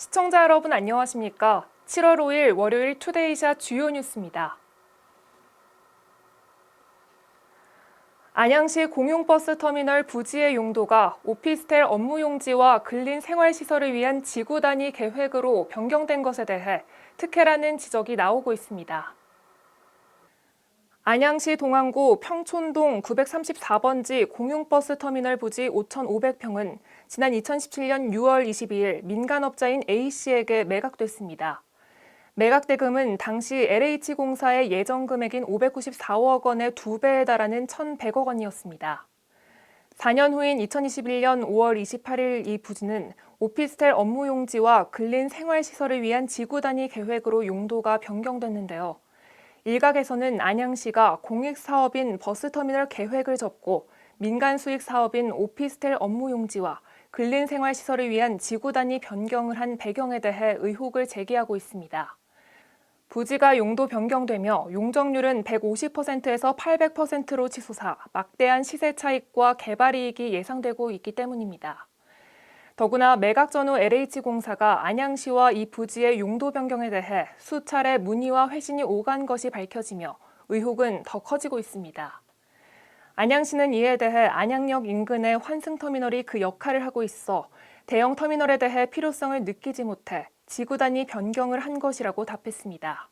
시청자 여러분 안녕하십니까? 7월 5일 월요일 투데이샷 주요 뉴스입니다. 안양시 공용버스 터미널 부지의 용도가 오피스텔 업무용지와 근린 생활시설을 위한 지구 단위 계획으로 변경된 것에 대해 특혜라는 지적이 나오고 있습니다. 안양시 동안구 평촌동 934번지 공용버스 터미널 부지 5,500평은 지난 2017년 6월 22일 민간업자인 A씨에게 매각됐습니다. 매각 대금은 당시 LH공사의 예정 금액인 594억 원의 2배에 달하는 1,100억 원이었습니다. 4년 후인 2021년 5월 28일 이 부지는 오피스텔 업무용지와 근린 생활시설을 위한 지구 단위 계획으로 용도가 변경됐는데요. 일각에서는 안양시가 공익사업인 버스터미널 계획을 접고 민간 수익 사업인 오피스텔 업무용지와 근린생활시설을 위한 지구 단위 변경을 한 배경에 대해 의혹을 제기하고 있습니다. 부지가 용도 변경되며 용적률은 150%에서 800%로 치솟아 막대한 시세 차익과 개발 이익이 예상되고 있기 때문입니다. 더구나 매각 전후 LH공사가 안양시와 이 부지의 용도 변경에 대해 수차례 문의와 회신이 오간 것이 밝혀지며 의혹은 더 커지고 있습니다. 안양시는 이에 대해 안양역 인근의 환승터미널이 그 역할을 하고 있어 대형 터미널에 대해 필요성을 느끼지 못해 지구 단위 변경을 한 것이라고 답했습니다.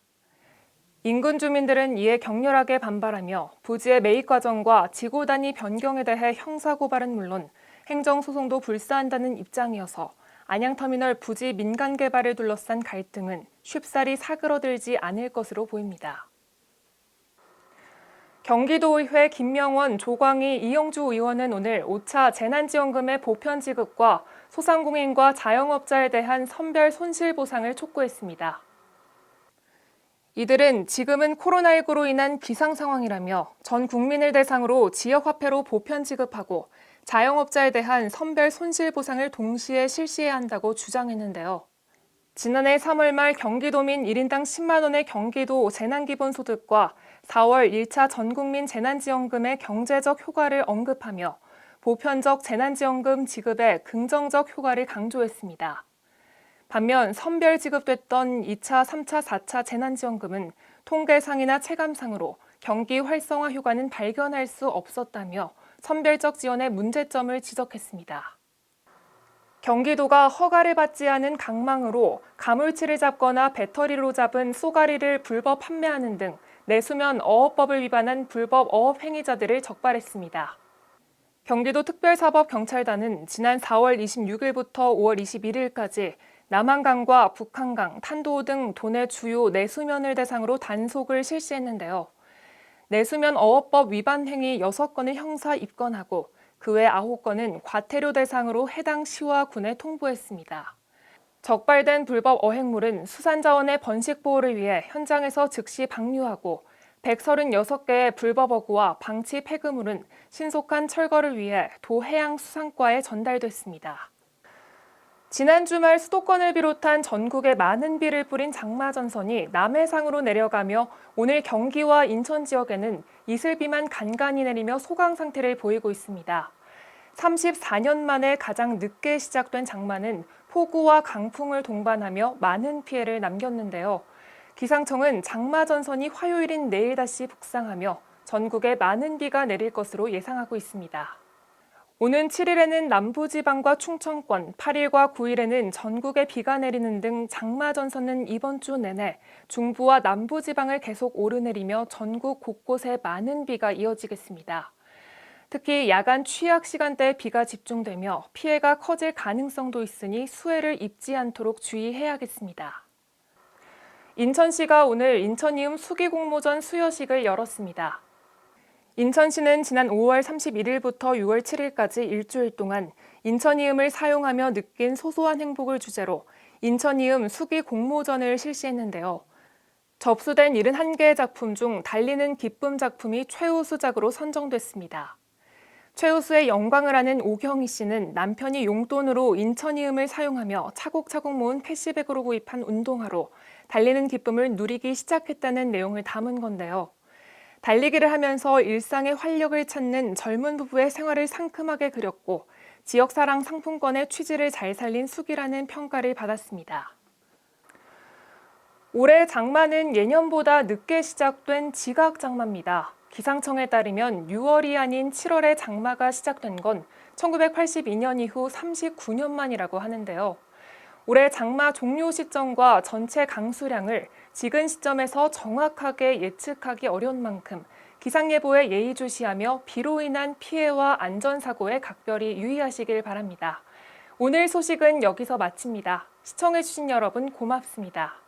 인근 주민들은 이에 격렬하게 반발하며 부지의 매입 과정과 지구 단위 변경에 대해 형사고발은 물론 행정소송도 불사한다는 입장이어서 안양터미널 부지 민간 개발을 둘러싼 갈등은 쉽사리 사그러들지 않을 것으로 보입니다. 경기도의회 김명원, 조광희, 이영주 의원은 오늘 5차 재난지원금의 보편 지급과 소상공인과 자영업자에 대한 선별 손실보상을 촉구했습니다. 이들은 지금은 코로나19로 인한 비상 상황이라며 전 국민을 대상으로 지역화폐로 보편 지급하고 자영업자에 대한 선별 손실보상을 동시에 실시해야 한다고 주장했는데요. 지난해 3월 말 경기도민 1인당 10만 원의 경기도 재난기본소득과 4월 1차 전국민 재난지원금의 경제적 효과를 언급하며 보편적 재난지원금 지급의 긍정적 효과를 강조했습니다. 반면 선별 지급됐던 2차, 3차, 4차 재난지원금은 통계상이나 체감상으로 경기 활성화 효과는 발견할 수 없었다며 선별적 지원의 문제점을 지적했습니다. 경기도가 허가를 받지 않은 강망으로 가물치를 잡거나 배터리로 잡은 쏘가리를 불법 판매하는 등 내수면 어업법을 위반한 불법 어업 행위자들을 적발했습니다. 경기도 특별사법경찰단은 지난 4월 26일부터 5월 21일까지 남한강과 북한강, 탄도 등 도내 주요 내수면을 대상으로 단속을 실시했는데요. 내수면 어업법 위반 행위 6건을 형사 입건하고 그 외 9건은 과태료 대상으로 해당 시와 군에 통보했습니다. 적발된 불법 어획물은 수산자원의 번식 보호를 위해 현장에서 즉시 방류하고 136개의 불법 어구와 방치 폐기물은 신속한 철거를 위해 도해양수산과에 전달됐습니다. 지난 주말 수도권을 비롯한 전국에 많은 비를 뿌린 장마전선이 남해상으로 내려가며 오늘 경기와 인천 지역에는 이슬비만 간간히 내리며 소강 상태를 보이고 있습니다. 34년 만에 가장 늦게 시작된 장마는 폭우와 강풍을 동반하며 많은 피해를 남겼는데요. 기상청은 장마전선이 화요일인 내일 다시 북상하며 전국에 많은 비가 내릴 것으로 예상하고 있습니다. 오는 7일에는 남부지방과 충청권, 8일과 9일에는 전국에 비가 내리는 등 장마전선은 이번 주 내내 중부와 남부지방을 계속 오르내리며 전국 곳곳에 많은 비가 이어지겠습니다. 특히 야간 취약 시간대에 비가 집중되며 피해가 커질 가능성도 있으니 수해를 입지 않도록 주의해야겠습니다. 인천시가 오늘 인천이음 수기공모전 수여식을 열었습니다. 인천시는 지난 5월 31일부터 6월 7일까지 일주일 동안 인천이음을 사용하며 느낀 소소한 행복을 주제로 인천이음 수기 공모전을 실시했는데요. 접수된 71개의 작품 중 달리는 기쁨 작품이 최우수작으로 선정됐습니다. 최우수의 영광을 아는 오경희 씨는 남편이 용돈으로 인천이음을 사용하며 차곡차곡 모은 캐시백으로 구입한 운동화로 달리는 기쁨을 누리기 시작했다는 내용을 담은 건데요. 달리기를 하면서 일상의 활력을 찾는 젊은 부부의 생활을 상큼하게 그렸고 지역사랑 상품권의 취지를 잘 살린 수기라는 평가를 받았습니다. 올해 장마는 예년보다 늦게 시작된 지각장마입니다. 기상청에 따르면 6월이 아닌 7월에 장마가 시작된 건 1982년 이후 39년 만이라고 하는데요. 올해 장마 종료 시점과 전체 강수량을 지금 시점에서 정확하게 예측하기 어려운 만큼 기상예보에 예의주시하며 비로 인한 피해와 안전사고에 각별히 유의하시길 바랍니다. 오늘 소식은 여기서 마칩니다. 시청해주신 여러분 고맙습니다.